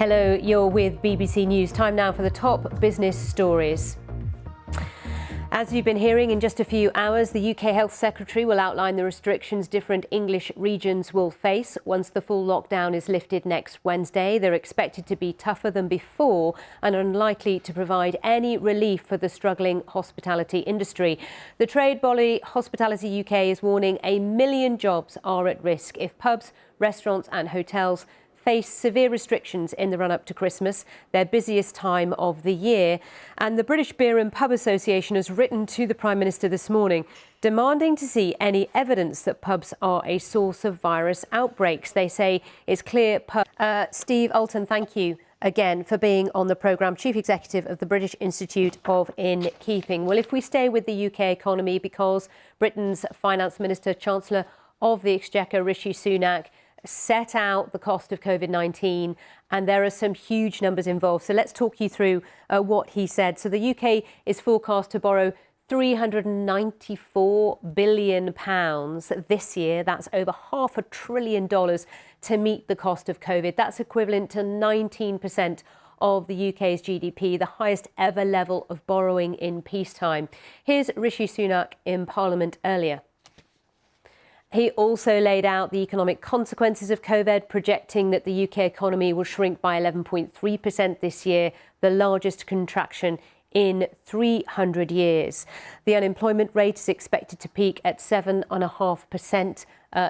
Hello, you're with BBC News. Time now for the top business stories. As you've been hearing, in just a few hours, the UK Health Secretary will outline the restrictions different English regions will face once the full lockdown is lifted next Wednesday. They're expected to be tougher than before and unlikely to provide any relief for the struggling hospitality industry. The trade body Hospitality UK is warning 1 million jobs are at risk if pubs, restaurants and hotels face severe restrictions in the run-up to Christmas, their busiest time of the year. And the British Beer and Pub Association has written to the Prime Minister this morning, demanding to see any evidence that pubs are a source of virus outbreaks. They say it's clear. Steve Alton, thank you again for being on the programme, Chief Executive of the British Institute of Innkeeping. Well, if we stay with the UK economy, because Britain's Finance Minister, Chancellor of the Exchequer, Rishi Sunak, set out the cost of COVID-19, and there are some huge numbers involved. So let's talk you through what he said. So the UK is forecast to borrow £394 billion this year. That's over $500 billion to meet the cost of COVID. That's equivalent to 19% of the UK's GDP, the highest ever level of borrowing in peacetime. Here's Rishi Sunak in Parliament earlier. He also laid out the economic consequences of COVID, projecting that the UK economy will shrink by 11.3% this year, the largest contraction in 300 years. The unemployment rate is expected to peak at 7.5%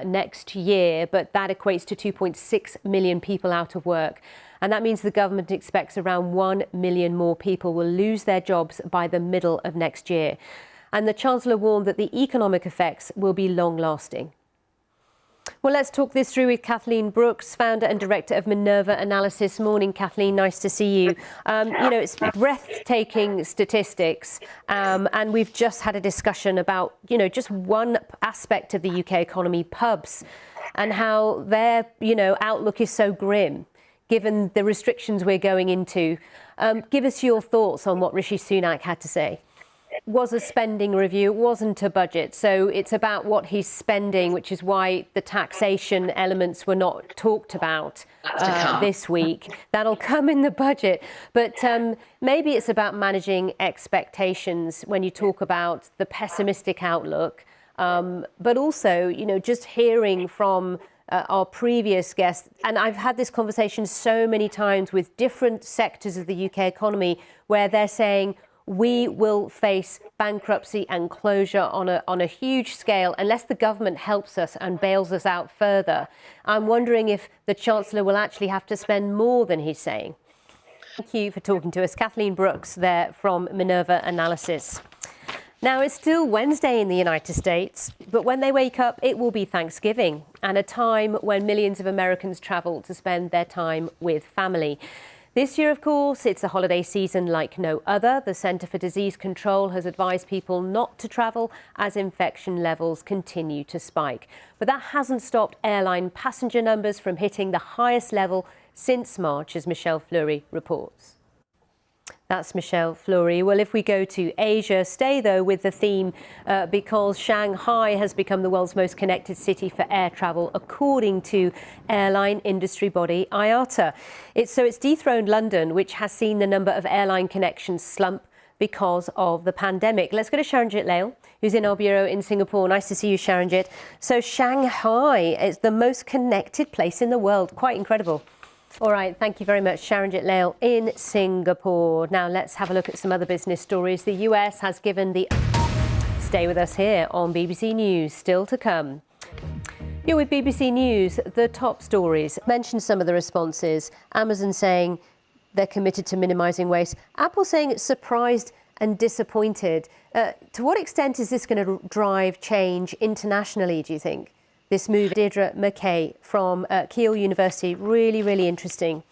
next year, but that equates to 2.6 million people out of work. And that means the government expects around 1 million more people will lose their jobs by the middle of next year. And the Chancellor warned that the economic effects will be long-lasting. Well, let's talk this through with Kathleen Brooks, founder and director of Minerva Analysis. Morning, Kathleen. Nice to see you. It's breathtaking statistics, and we've just had a discussion about, just one aspect of the UK economy, pubs, and how their, outlook is so grim, given the restrictions we're going into. Give us your thoughts on what Rishi Sunak had to say. It was a spending review, it wasn't a budget, so it's about what he's spending, which is why the taxation elements were not talked about this week. That'll come in the budget, but maybe it's about managing expectations when you talk about the pessimistic outlook, but also, just hearing from our previous guests, and I've had this conversation so many times with different sectors of the UK economy, where they're saying, we will face bankruptcy and closure on a huge scale unless the government helps us and bails us out further. I'm wondering if the Chancellor will actually have to spend more than he's saying. Thank you for talking to us. Kathleen Brooks there from Minerva Analysis. Now, it's still Wednesday in the United States, but when they wake up, it will be Thanksgiving, and a time when millions of Americans travel to spend their time with family. This year, of course, it's a holiday season like no other. The Centre for Disease Control has advised people not to travel as infection levels continue to spike. But that hasn't stopped airline passenger numbers from hitting the highest level since March, as Michelle Fleury reports. That's Michelle Fleury. Well, if we go to Asia, stay though with the theme because Shanghai has become the world's most connected city for air travel, according to airline industry body IATA. It's dethroned London, which has seen the number of airline connections slump because of the pandemic. Let's go to Sharanjit Lail, who's in our bureau in Singapore. Nice to see you, Sharanjit. So Shanghai is the most connected place in the world. Quite incredible. All right, thank you very much, Sharanjit Lail in Singapore. Now let's have a look at some other business stories. The US has given the... Stay with us here on BBC News, still to come. You're with BBC News, the top stories. Mention some of the responses. Amazon saying they're committed to minimising waste. Apple saying it's surprised and disappointed. To what extent is this going to drive change internationally, do you think? This move, Deirdre McKay from Keele University, really interesting.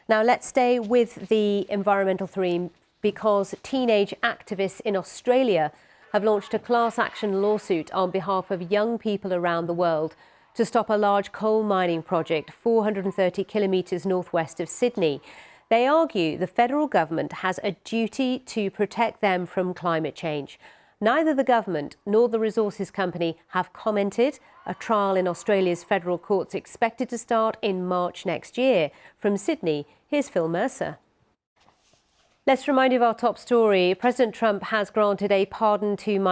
Now let's stay with the environmental theme because teenage activists in Australia have launched a class action lawsuit on behalf of young people around the world to stop a large coal mining project 430 kilometres northwest of Sydney. They argue the federal government has a duty to protect them from climate change. Neither the government nor the resources company have commented. A trial in Australia's federal courts expected to start in March next year. From Sydney, here's Phil Mercer. Let's remind you of our top story. President Trump has granted a pardon to